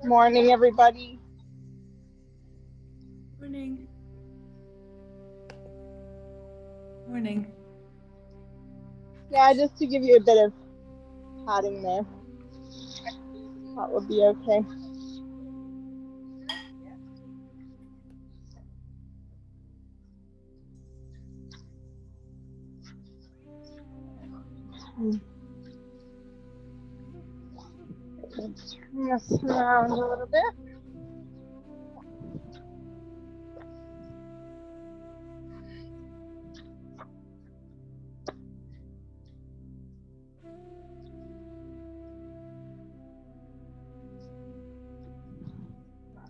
Morning, everybody. Morning. Morning. Yeah, just to give you a bit of padding there. That would be okay. Let's turn this around a little bit.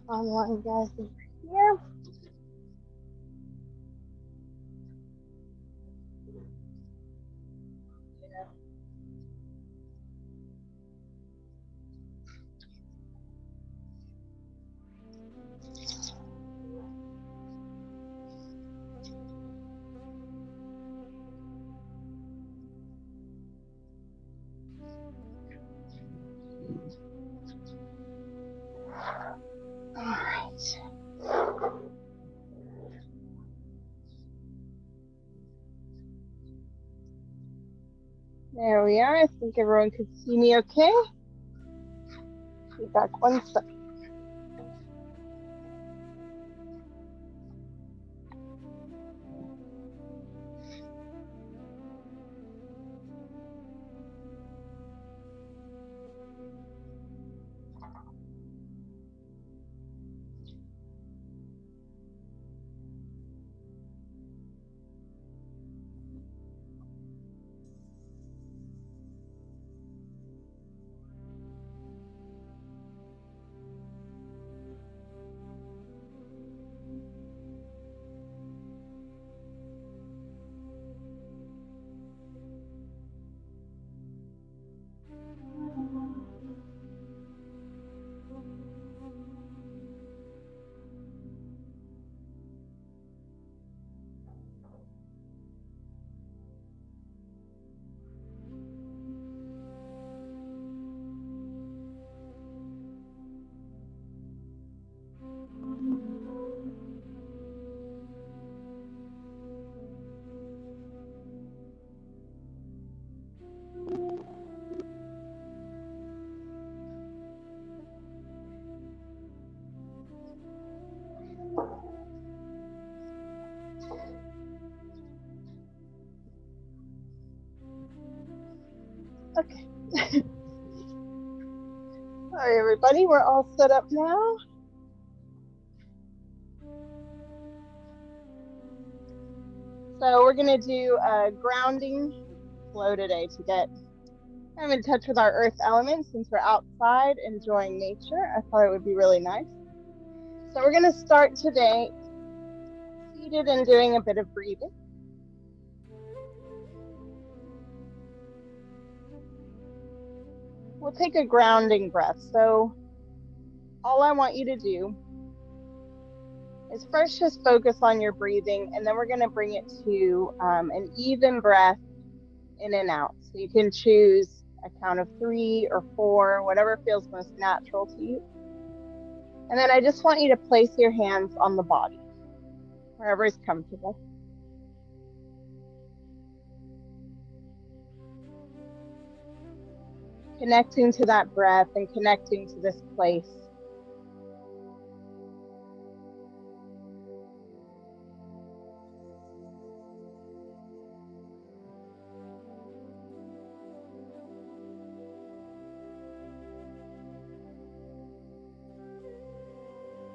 Online guys over here. All right. There we are. I think everyone could see me okay. Be back 1 second. Okay. All right, everybody. We're all set up now. So we're gonna do a grounding flow today to get kind of in touch with our earth elements since we're outside enjoying nature. I thought it would be really nice. So we're gonna start today seated and doing a bit of breathing. We'll take a grounding breath. So all I want you to do is first just focus on your breathing, and then we're going to bring it to an even breath in and out. So you can choose a count of 3 or 4, whatever feels most natural to you. And then I just want you to place your hands on the body, wherever is comfortable. Connecting to that breath and connecting to this place.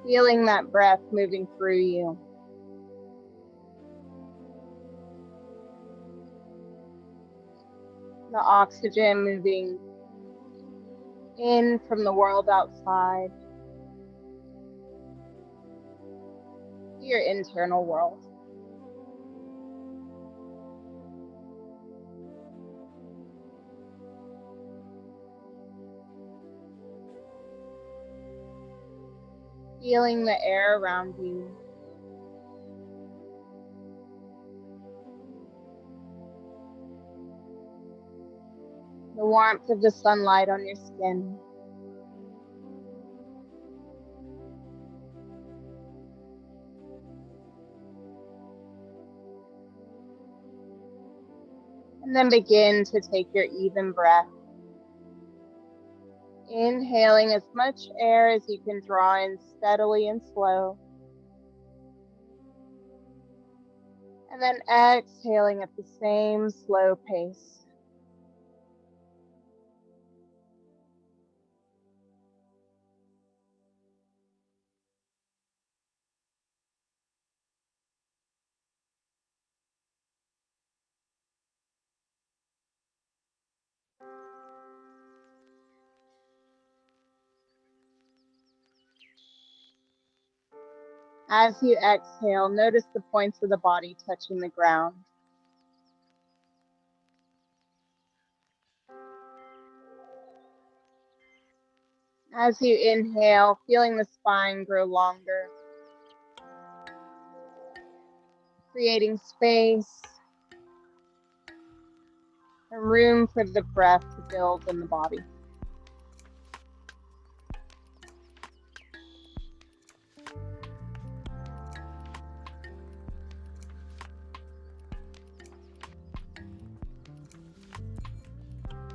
Feeling that breath moving through you. The oxygen moving in from the world outside to your internal world. Feeling the air around you. The warmth of the sunlight on your skin. And then begin to take your even breath. Inhaling as much air as you can draw in steadily and slow. And then exhaling at the same slow pace. As you exhale, notice the points of the body touching the ground. As you inhale, feeling the spine grow longer, creating space and room for the breath to build in the body.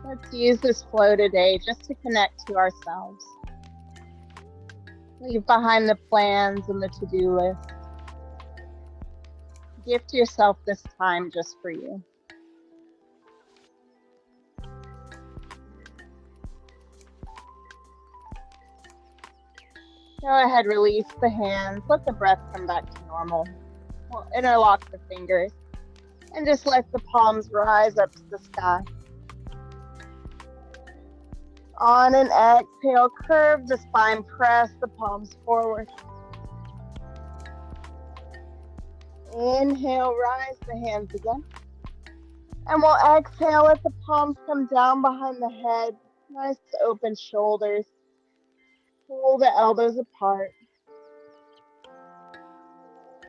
Let's use this flow today just to connect to ourselves. Leave behind the plans and the to-do list. Gift yourself this time just for you. Go ahead, release the hands. Let the breath come back to normal. We'll interlock the fingers and just let the palms rise up to the sky. On an exhale, curve the spine, press the palms forward. Inhale, rise the hands again. And we'll exhale, let the palms come down behind the head. Nice open shoulders. Pull the elbows apart.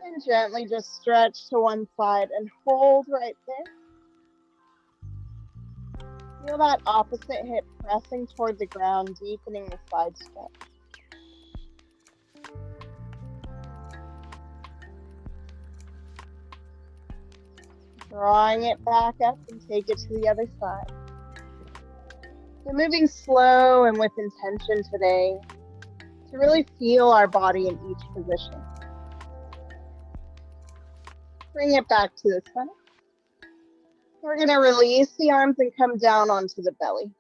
And gently just stretch to one side and hold right there. Feel that opposite hip pressing toward the ground, deepening the side stretch. Drawing it back up and take it to the other side. So moving slow and with intention today to really feel our body in each position. Bring it back to the center. We're going to release the arms and come down onto the belly.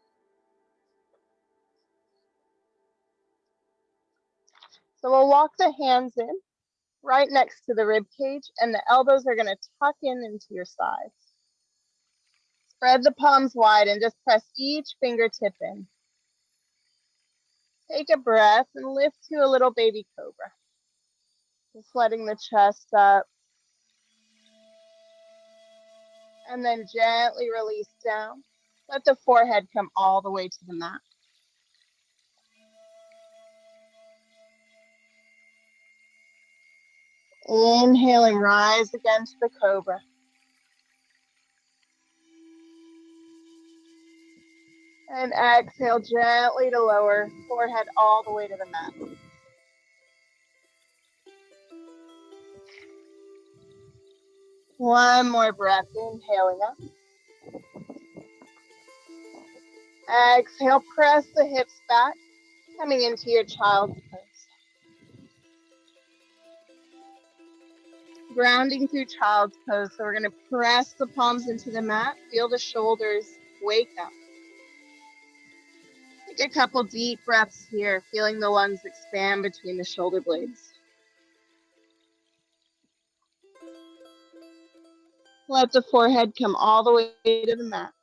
So we'll walk the hands in right next to the rib cage, and the elbows are going to tuck in into your sides. Spread the palms wide and just press each fingertip in. Take a breath and lift to a little baby cobra. Just letting the chest up. And then gently release down. Let the forehead come all the way to the mat. Inhale and rise again to the cobra. And exhale gently to lower, forehead all the way to the mat. One more breath, inhaling up. Exhale, press the hips back, coming into your child's pose. Grounding through child's pose, so we're going to press the palms into the mat, feel the shoulders wake up. Take a couple deep breaths here, feeling the lungs expand between the shoulder blades. Let the forehead come all the way to the mat.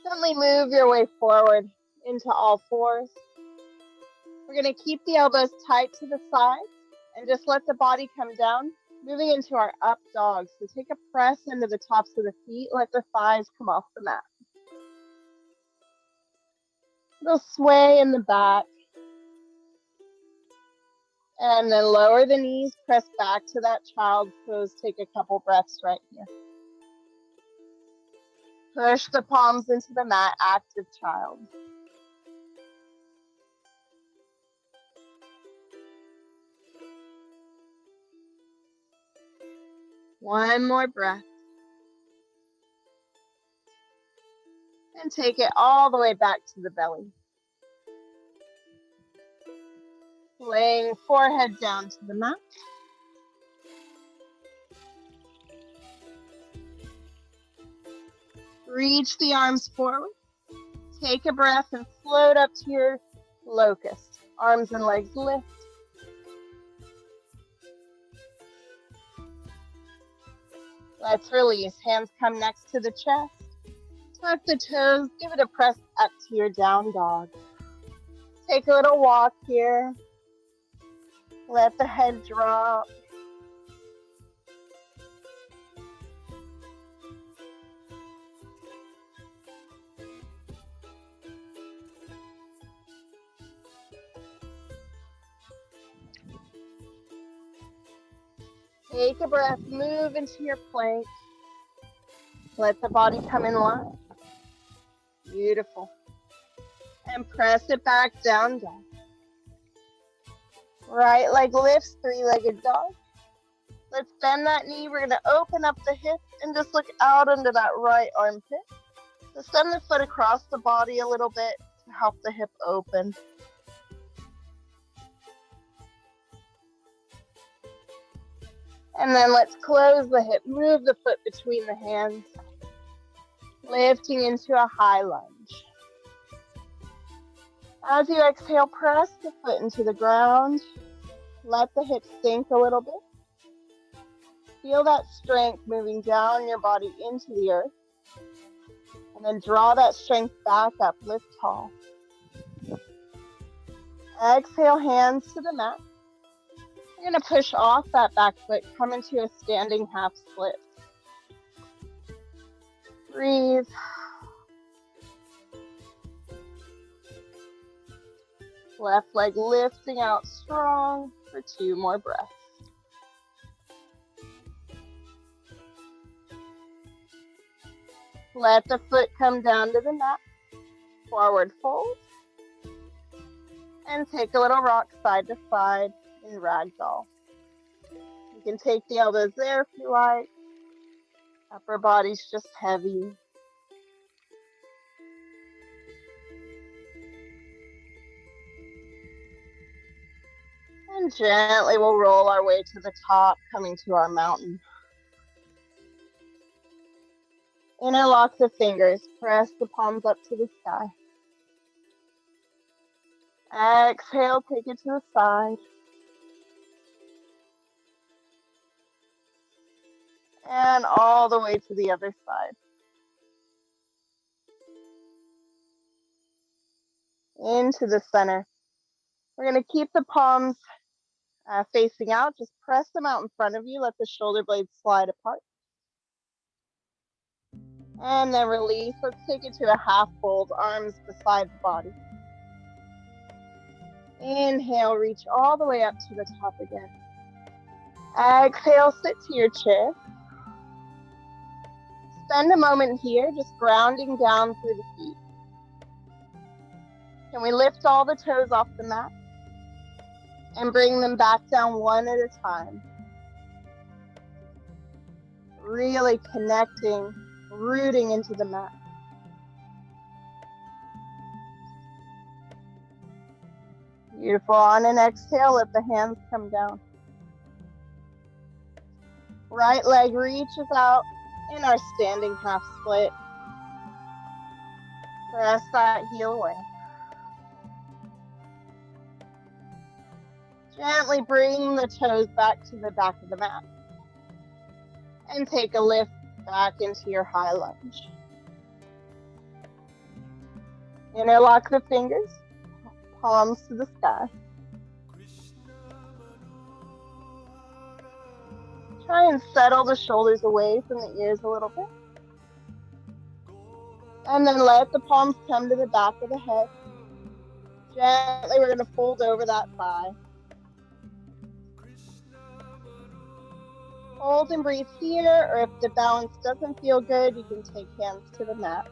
Gently move your way forward into all fours. We're going to keep the elbows tight to the sides and just let the body come down, moving into our up dog. So take a press into the tops of the feet, let the thighs come off the mat. Little sway in the back. And then lower the knees, press back to that child's pose. Take a couple breaths right here. Push the palms into the mat, active child. One more breath. And take it all the way back to the belly. Laying forehead down to the mat. Reach the arms forward. Take a breath and float up to your locust. Arms and legs lift. Let's release. Hands come next to the chest. Tuck the toes. Give it a press up to your down dog. Take a little walk here. Let the head drop. Take a breath, move into your plank. Let the body come in line. Beautiful. And press it back down, dog. Right leg lifts, three-legged dog. Let's bend that knee. We're going to open up the hip and just look out under that right armpit. So send the foot across the body a little bit to help the hip open. And then let's close the hip. Move the foot between the hands. Lifting into a high lunge. As you exhale, press the foot into the ground. Let the hip sink a little bit. Feel that strength moving down your body into the earth. And then draw that strength back up. Lift tall. Exhale, hands to the mat. You're going to push off that back foot. Come into a standing half split. Breathe. Left leg lifting out strong for 2 more breaths. Let the foot come down to the mat. Forward fold. And take a little rock side to side in ragdoll. You can take the elbows there if you like. Upper body's just heavy. And gently we'll roll our way to the top, coming to our mountain. Interlock the fingers. Press the palms up to the sky. Exhale, take it to the side. And all the way to the other side. Into the center. We're going to keep the palms facing out. Just press them out in front of you. Let the shoulder blades slide apart. And then release. Let's take it to a half fold, arms beside the body. Inhale, reach all the way up to the top again. Exhale, sit to your chair. Spend a moment here, just grounding down through the feet. Can we lift all the toes off the mat? And bring them back down one at a time. Really connecting, rooting into the mat. Beautiful. On an exhale, let the hands come down. Right leg reaches out in our standing half split. Press that heel away. Gently bring the toes back to the back of the mat. And take a lift back into your high lunge. Interlock the fingers, palms to the sky. Try and settle the shoulders away from the ears a little bit. And then let the palms come to the back of the head. Gently, we're going to fold over that thigh. Hold and breathe here, or if the balance doesn't feel good, you can take hands to the mat.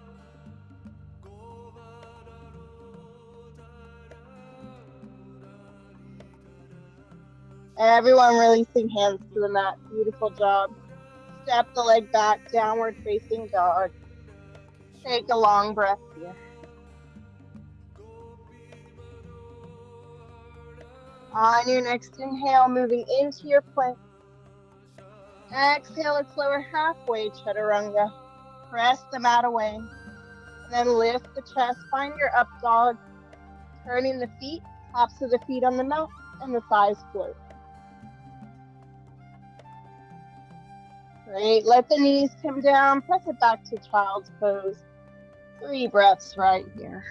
Everyone releasing hands to the mat. Beautiful job. Step the leg back, downward facing dog. Take a long breath here. On your next inhale, moving into your plank. Exhale, let's lower halfway, chaturanga. Press the mat away. And then lift the chest, find your up dog. Turning the feet, tops of the feet on the mat, and the thighs float. Great, let the knees come down, press it back to child's pose. 3 breaths right here.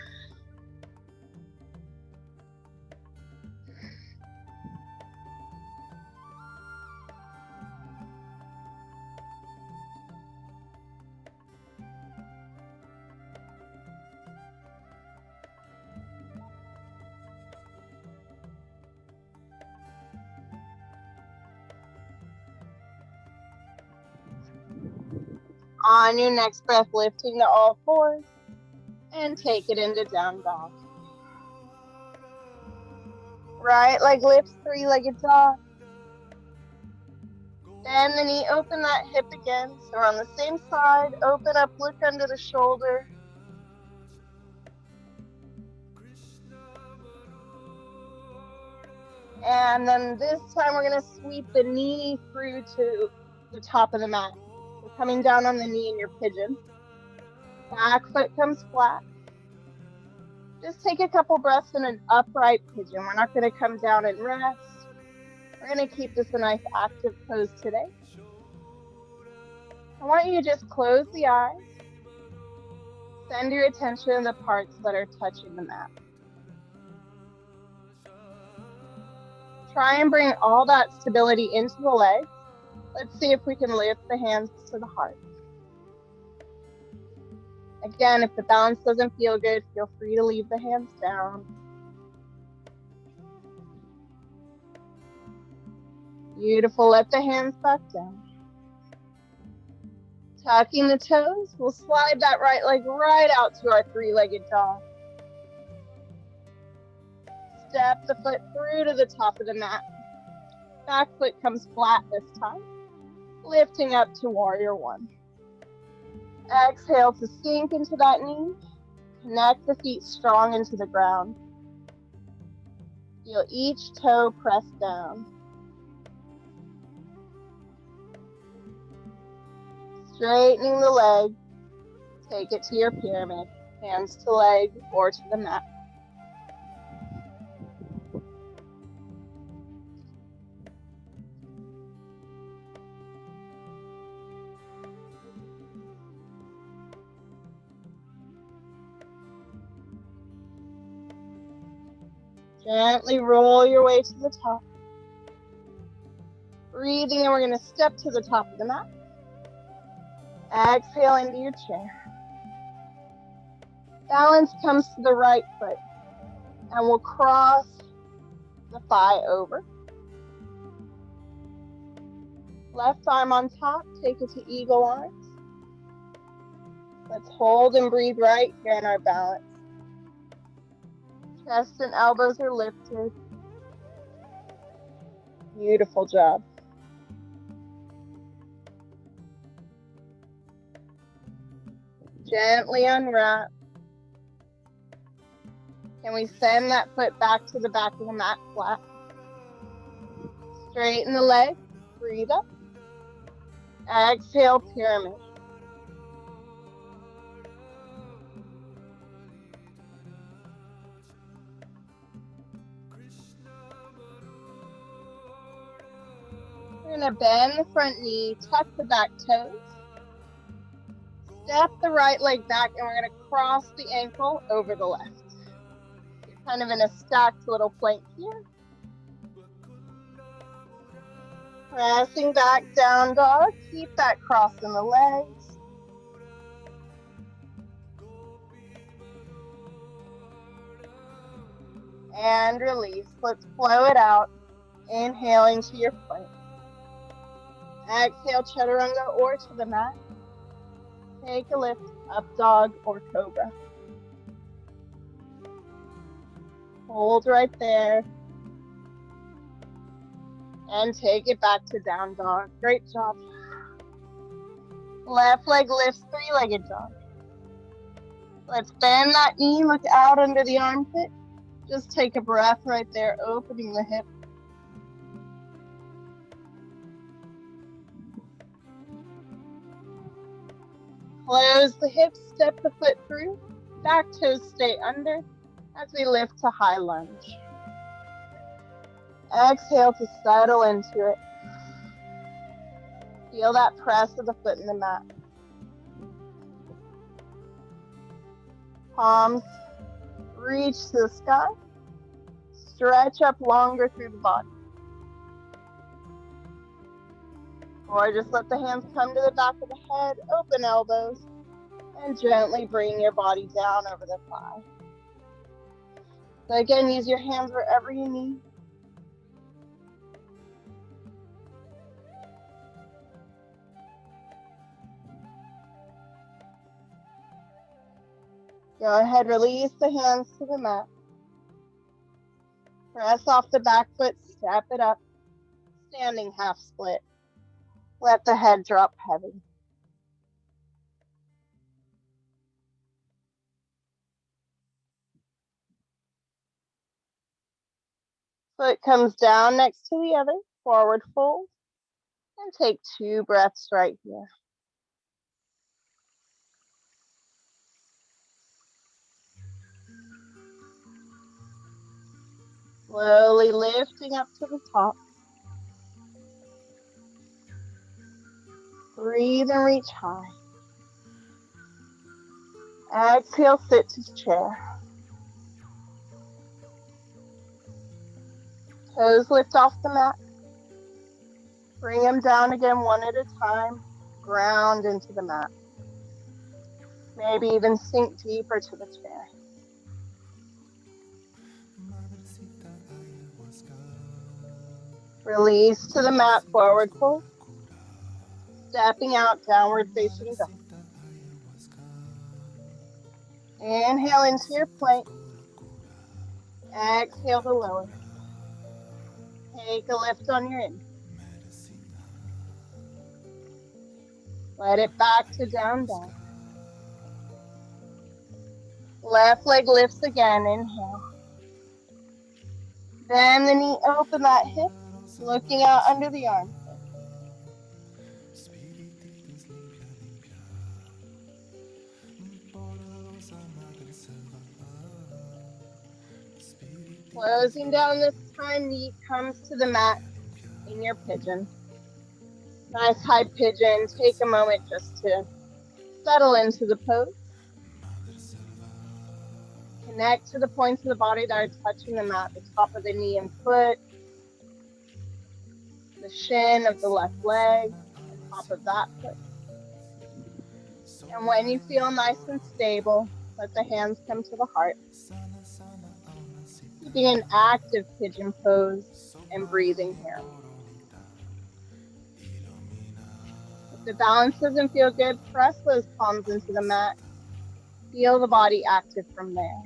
On your next breath, lifting to all fours and take it into down dog. Right leg lifts, 3-legged dog. Bend the knee, open that hip again. So we're on the same side. Open up, look under the shoulder. And then this time we're going to sweep the knee through to the top of the mat. So coming down on the knee in your pigeon. Back foot comes flat. Just take a couple breaths in an upright pigeon. We're not going to come down and rest. We're going to keep this a nice active pose today. I want you to just close the eyes. Send your attention to the parts that are touching the mat. Try and bring all that stability into the legs. Let's see if we can lift the hands to the heart. Again, if the balance doesn't feel good, feel free to leave the hands down. Beautiful, let the hands back down. Tucking the toes, we'll slide that right leg right out to our 3-legged dog. Step the foot through to the top of the mat. Back foot comes flat this time. Lifting up to warrior 1. Exhale to sink into that knee. Connect the feet strong into the ground. Feel each toe press down. Straightening the leg. Take it to your pyramid. Hands to leg or to the mat. Gently roll your way to the top. Breathing, and we're going to step to the top of the mat. Exhale into your chair. Balance comes to the right foot. And we'll cross the thigh over. Left arm on top, take it to eagle arms. Let's hold and breathe right here in our balance. Chest and elbows are lifted. Beautiful job. Gently unwrap. Can we send that foot back to the back of the mat flat? Straighten the leg. Breathe up. Exhale, pyramid. We're going to bend the front knee, tuck the back toes. Step the right leg back, and we're going to cross the ankle over the left. You're kind of in a stacked little plank here. Pressing back, down dog. Keep that cross in the legs. And release. Let's flow it out. Inhaling to your plank. Exhale, chaturanga or to the mat. Take a lift, up dog or cobra. Hold right there. And take it back to down dog. Great job. Left leg lifts, three-legged dog. Let's bend that knee, look out under the armpit. Just take a breath right there, opening the hip. Close the hips, step the foot through. Back toes stay under as we lift to high lunge. Exhale to settle into it. Feel that press of the foot in the mat. Palms reach to the sky. Stretch up longer through the body. Or just let the hands come to the back of the head, open elbows, and gently bring your body down over the thigh. So again, use your hands wherever you need. Go ahead, release the hands to the mat. Press off the back foot, step it up. Standing half split. Let the head drop heavy. Foot comes down next to the other, forward fold, and take 2 breaths right here. Slowly lifting up to the top. Breathe and reach high. Exhale, sit to chair. Toes lift off the mat. Bring them down again one at a time. Ground into the mat. Maybe even sink deeper to the chair. Release to the mat, forward fold. Stepping out, downward facing dog. Inhale into your plank. Exhale to lower. Take a lift on your inhale. Let it back to down dog. Left leg lifts again, inhale. Bend the knee, open that hip, looking out under the armpit. Closing down this time, knee comes to the mat in your pigeon. Nice high pigeon. Take a moment just to settle into the pose. Connect to the points of the body that are touching the mat, the top of the knee and foot, the shin of the left leg, the top of that foot. And when you feel nice and stable, let the hands come to the heart. Keeping an active pigeon pose and breathing here. If the balance doesn't feel good, press those palms into the mat. Feel the body active from there.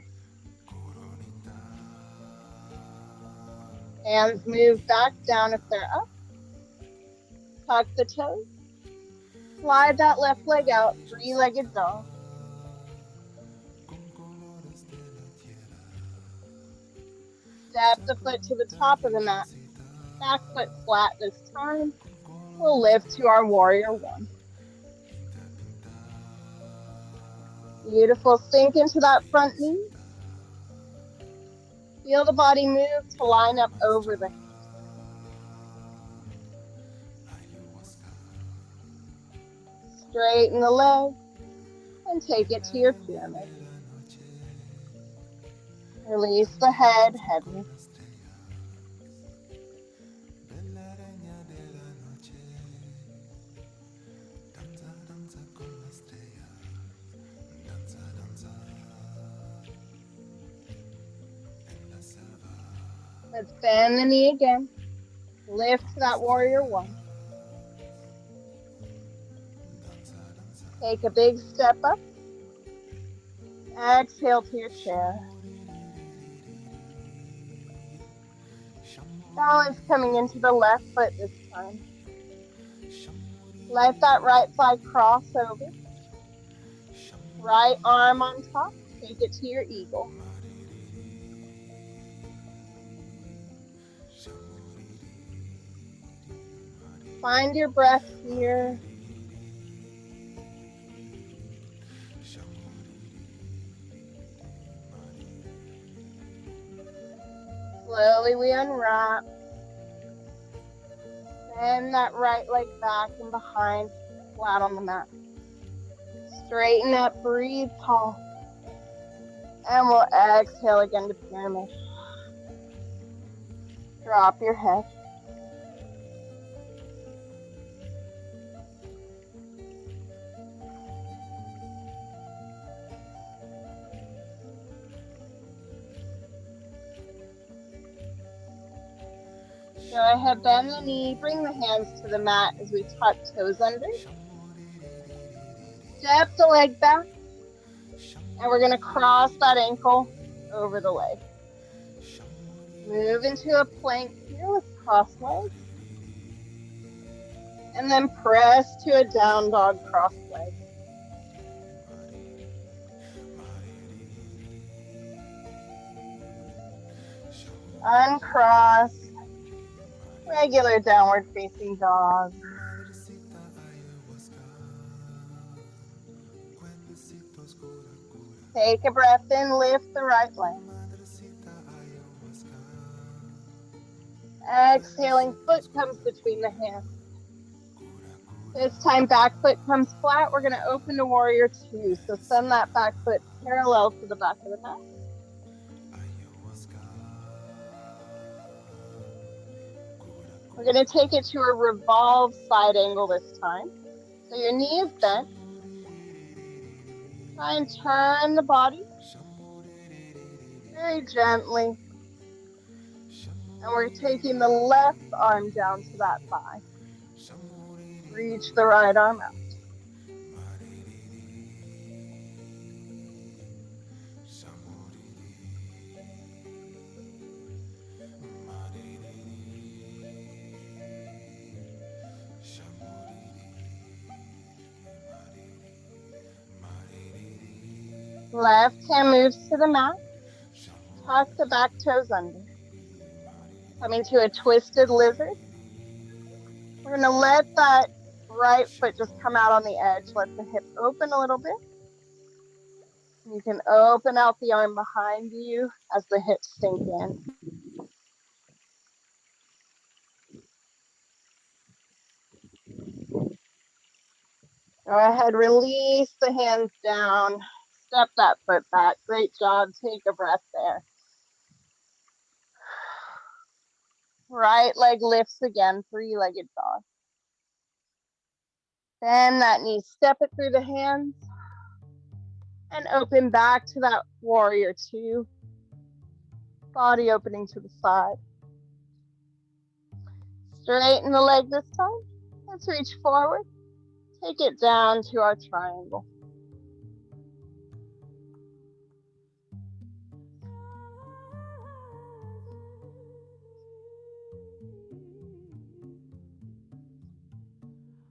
Hands move back down if they're up. Tuck the toes. Slide that left leg out, three-legged dog. Step the foot to the top of the mat. Back foot flat this time. We'll lift to our warrior one. Beautiful. Sink into that front knee. Feel the body move to line up over the hips. Straighten the leg and take it to your pyramid. Release the head heavy. Let's bend the knee again. Lift that warrior one. Take a big step up. Exhale to your chair. Balance coming into the left foot this time. Let that right thigh cross over. Right arm on top. Take it to your eagle. Find your breath here. Slowly we unwrap. Bend that right leg back and behind, flat on the mat. Straighten up, breathe tall. And we'll exhale again to pyramid. Drop your head. Go ahead, bend the knee, bring the hands to the mat as we tuck toes under. Step the leg back, and we're going to cross that ankle over the leg. Move into a plank here with cross legs. And then press to a down dog cross leg. Uncross. Regular downward facing dog. Take a breath in, lift the right leg. Exhaling, foot comes between the hands. This time back foot comes flat. We're going to open to warrior two. So send that back foot parallel to the back of the mat. We're going to take it to a revolve side angle this time. So your knee is bent. Try and turn the body very gently. And we're taking the left arm down to that thigh. Reach the right arm out. Left hand moves to the mat. Tuck the back toes under. Coming to a twisted lizard. We're going to let that right foot just come out on the edge. Let the hip open a little bit. You can open out the arm behind you as the hips sink in. Go ahead, release the hands down. Step that foot back. Great job. Take a breath there. Right leg lifts again, three-legged dog. Bend that knee, step it through the hands. And open back to that warrior two. Body opening to the side. Straighten the leg this time. Let's reach forward. Take it down to our triangle.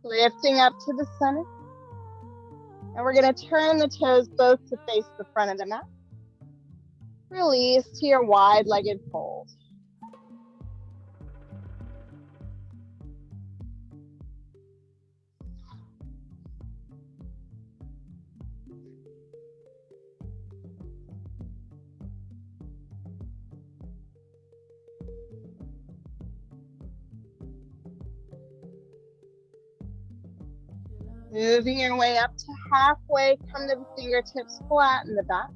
Lifting up to the center. And we're going to turn the toes both to face the front of the mat. Release to your wide-legged fold. Moving your way up to halfway, come to the fingertips flat in the back.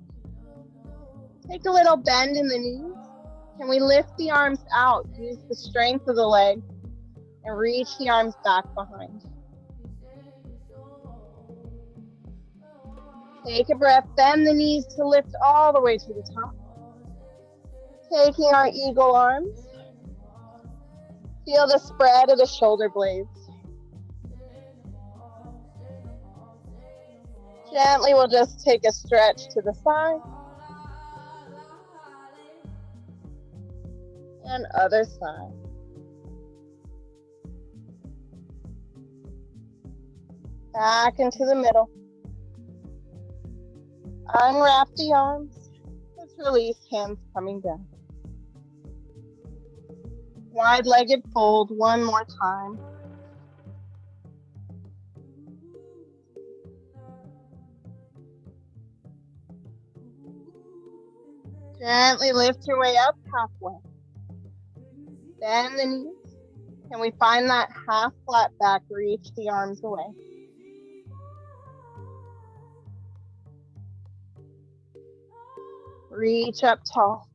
Take a little bend in the knees. Can we lift the arms out? Use the strength of the leg and reach the arms back behind. Take a breath, bend the knees to lift all the way to the top. Taking our eagle arms. Feel the spread of the shoulder blades. Gently, we'll just take a stretch to the side. And other side. Back into the middle. Unwrap the arms. Let's release, hands coming down. Wide-legged fold one more time. Gently lift your way up halfway. Bend the knees. Can we find that half flat back? Reach the arms away. Reach up tall.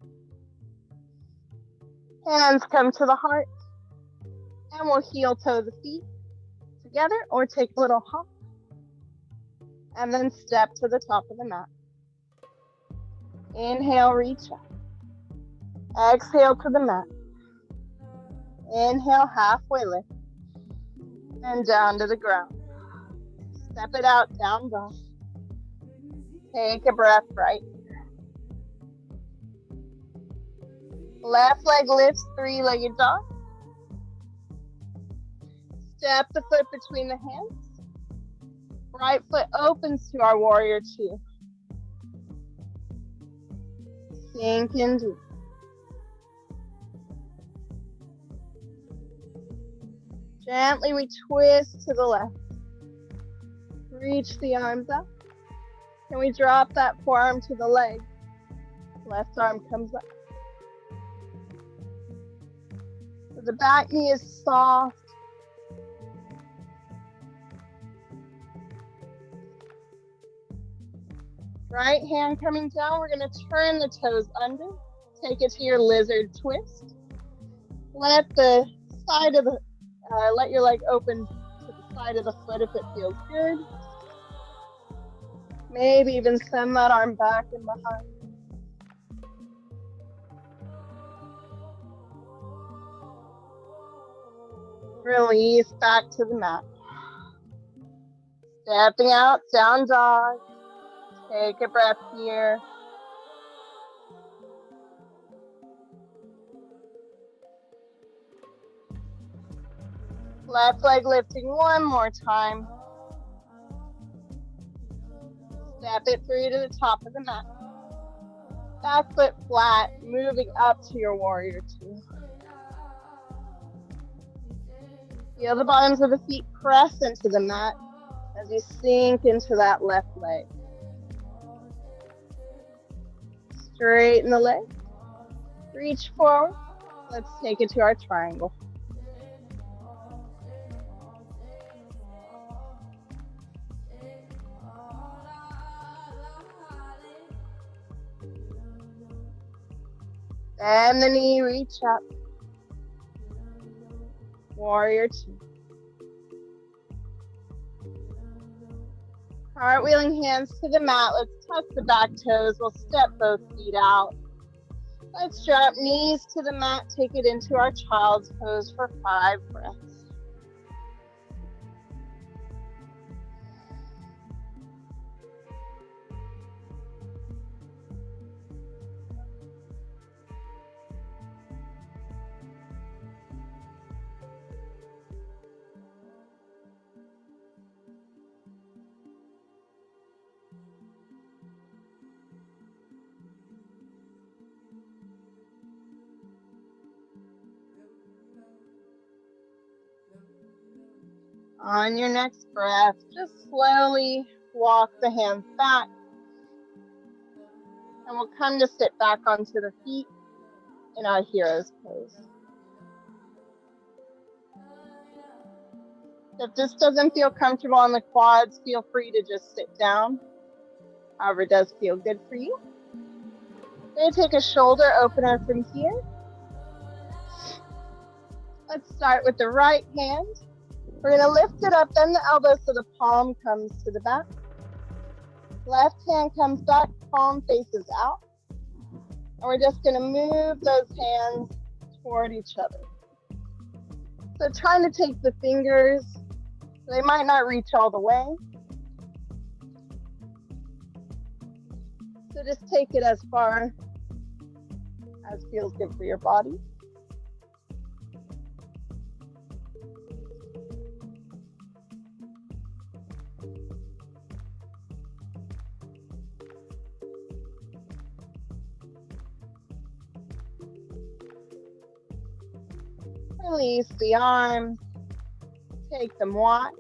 Hands come to the heart. And we'll heel toe the feet together or take a little hop. And then step to the top of the mat. Inhale, reach up. Exhale to the mat. Inhale, halfway lift. And down to the ground. Step it out, down dog. Take a breath right. Left leg lifts, three-legged dog. Step the foot between the hands. Right foot opens to our warrior two. Sink in deep. Gently we twist to the left. Reach the arms up. Can we drop that forearm to the leg? Left arm comes up. So the back knee is soft. Right hand coming down. We're going to turn the toes under. Take it to your lizard twist. Let the side of the let your leg open to the side of the foot if it feels good. Maybe even send that arm back and behind. Release back to the mat. Stepping out, down dog. Take a breath here. Left leg lifting one more time. Step it through to the top of the mat. Back foot flat, moving up to your warrior two. Feel the bottoms of the feet press into the mat as you sink into that left leg. Straighten the leg. Reach forward. Let's take it to our triangle. Bend the knee, reach up. Warrior two. Cartwheeling hands to the mat. Let's tuck the back toes. We'll step both feet out. Let's drop knees to the mat. Take it into our child's pose for 5 breaths. On your next breath, just slowly walk the hands back. And we'll come to sit back onto the feet in our hero's pose. If this doesn't feel comfortable on the quads, feel free to just sit down. However it does feel good for you. We're going to take a shoulder opener from here. Let's start with the right hand. We're going to lift it up, bend the elbow so the palm comes to the back. Left hand comes back, palm faces out. And we're just going to move those hands toward each other. So trying to take the fingers, they might not reach all the way. So just take it as far as feels good for your body. Release the arms, take them wide.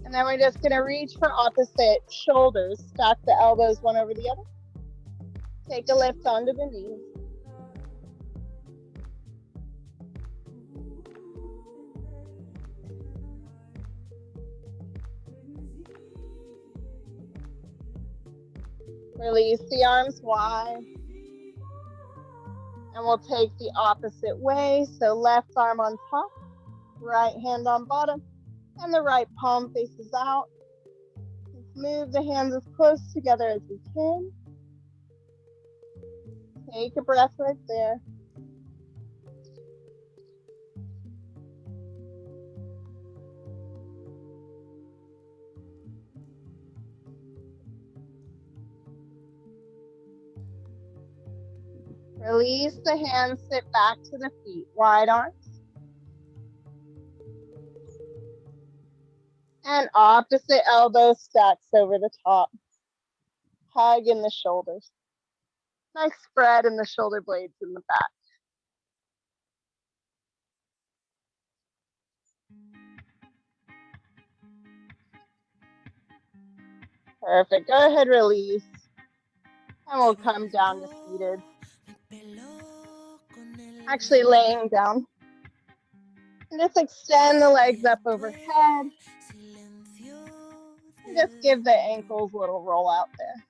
And then we're just going to reach for opposite shoulders. Stack the elbows one over the other. Take a lift onto the knees. Release the arms wide. And we'll take the opposite way. So left arm on top, right hand on bottom, and the right palm faces out. Let's move the hands as close together as we can. Take a breath right there. Release the hands, sit back to the feet, wide arms. And opposite elbow stacks over the top. Hug in the shoulders. Nice spread in the shoulder blades in the back. Perfect. Go ahead, release. And we'll come down to seated. Actually laying down. And just extend the legs up overhead. And just give the ankles a little roll out there.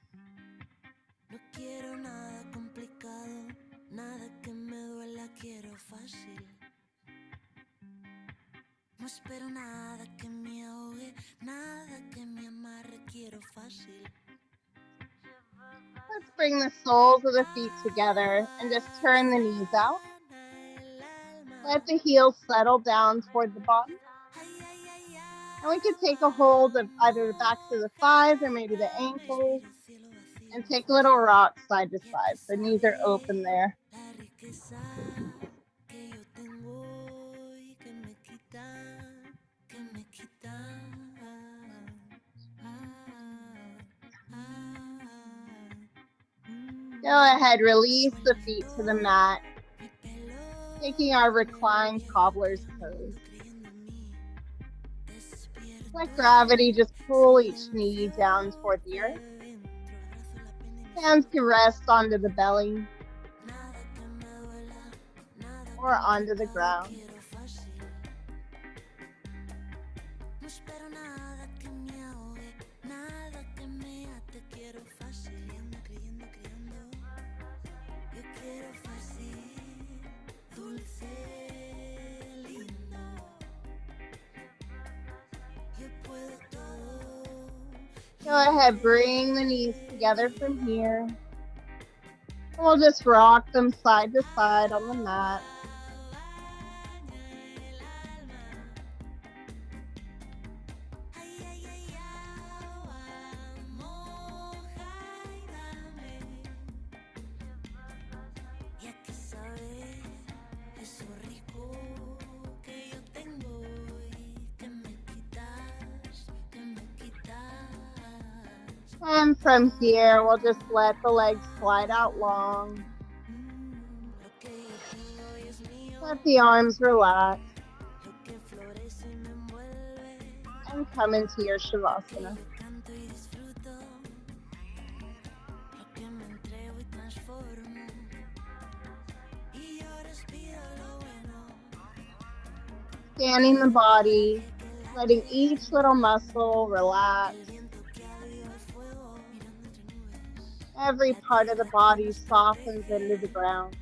No espero nada que me ahogue, nada que me amarre, quiero fácil. Let's bring the soles of the feet together and just turn the knees out. Let the heels settle down toward the bottom. And we can take a hold of either the backs of the thighs or maybe the ankles. And take a little rock side to side. So knees are open there. Go ahead, release the feet to the mat, taking our reclined cobbler's pose. Let gravity just pull each knee down toward the earth. Hands can rest onto the belly or onto the ground. Go ahead, bring the knees together from here. And we'll just rock them side to side on the mat. And from here, we'll just let the legs slide out long. Let the arms relax. And come into your Shavasana. Scanning the body, letting each little muscle relax. Every part of the body softens into the ground.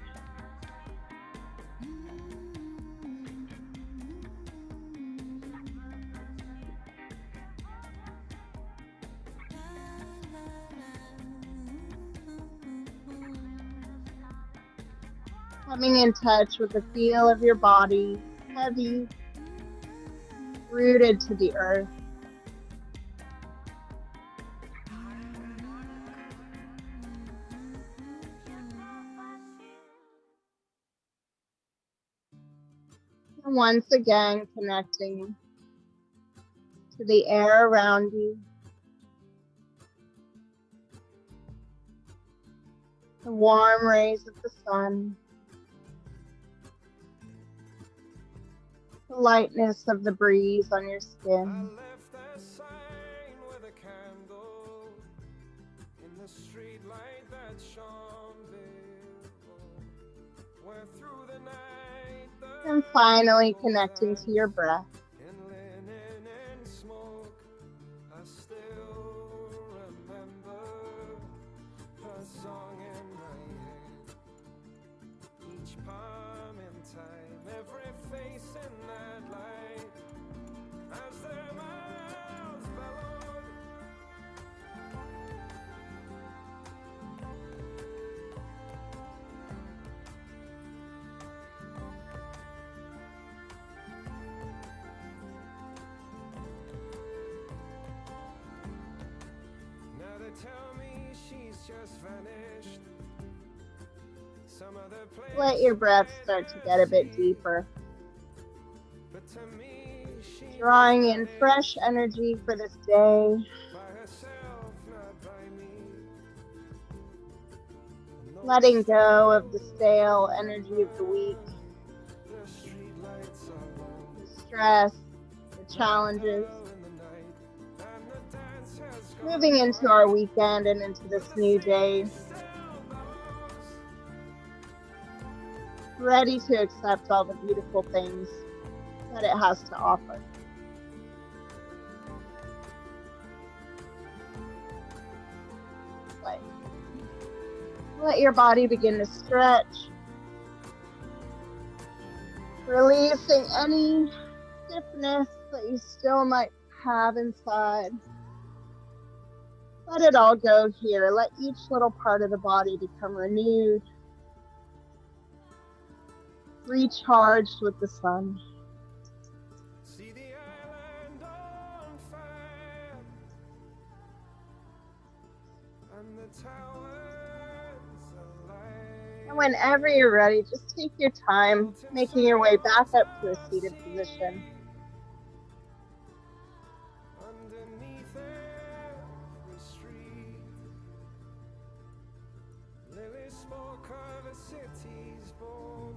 Coming in touch with the feel of your body, heavy, rooted to the earth. And once again, connecting to the air around you. The warm rays of the sun. The lightness of the breeze on your skin. And finally connecting to your breath. Tell me she's just vanished. Some other place. Let your breath start to get a bit deeper. But to me, drawing in fresh energy for this day. by herself, not by me. Letting go of the stale energy of the week, The street lights are low the stress, the challenges. in the night, and the dance has gone. Moving into our weekend and into this new day, ready to accept all the beautiful things that it has to offer. Let your body begin to stretch, releasing any stiffness that you still might have inside. Let it all go here. Let each little part of the body become renewed, recharged with the sun. See the island on fire, and the towers alight. And whenever you're ready, just take your time, making your way back up to a seated position. Underneath every street, Lily spoke of a city's bones,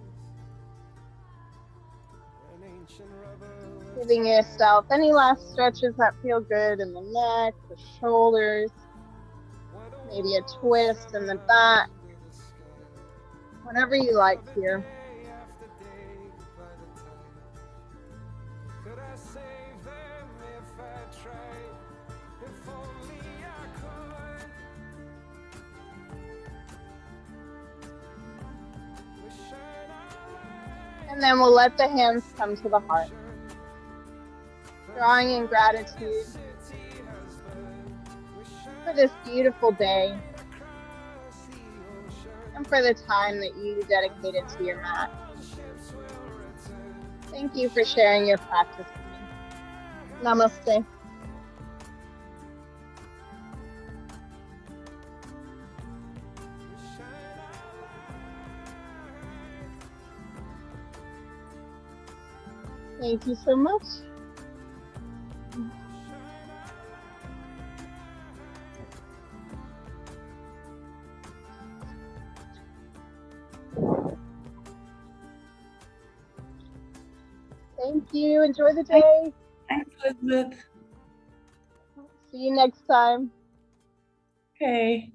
an ancient rubber. Giving yourself any last stretches that feel good in the neck, the shoulders, maybe a twist in the back, whatever you like here. Could I save them if I tried? If only I could. We shine our light. And then we'll let the hands come to the heart, drawing in gratitude for this beautiful day and for the time that you dedicated to your mat. Thank you for sharing your practice with me. Namaste. Thank you so much. Thank you. Enjoy the day. Thanks, Elizabeth. See you next time. Okay.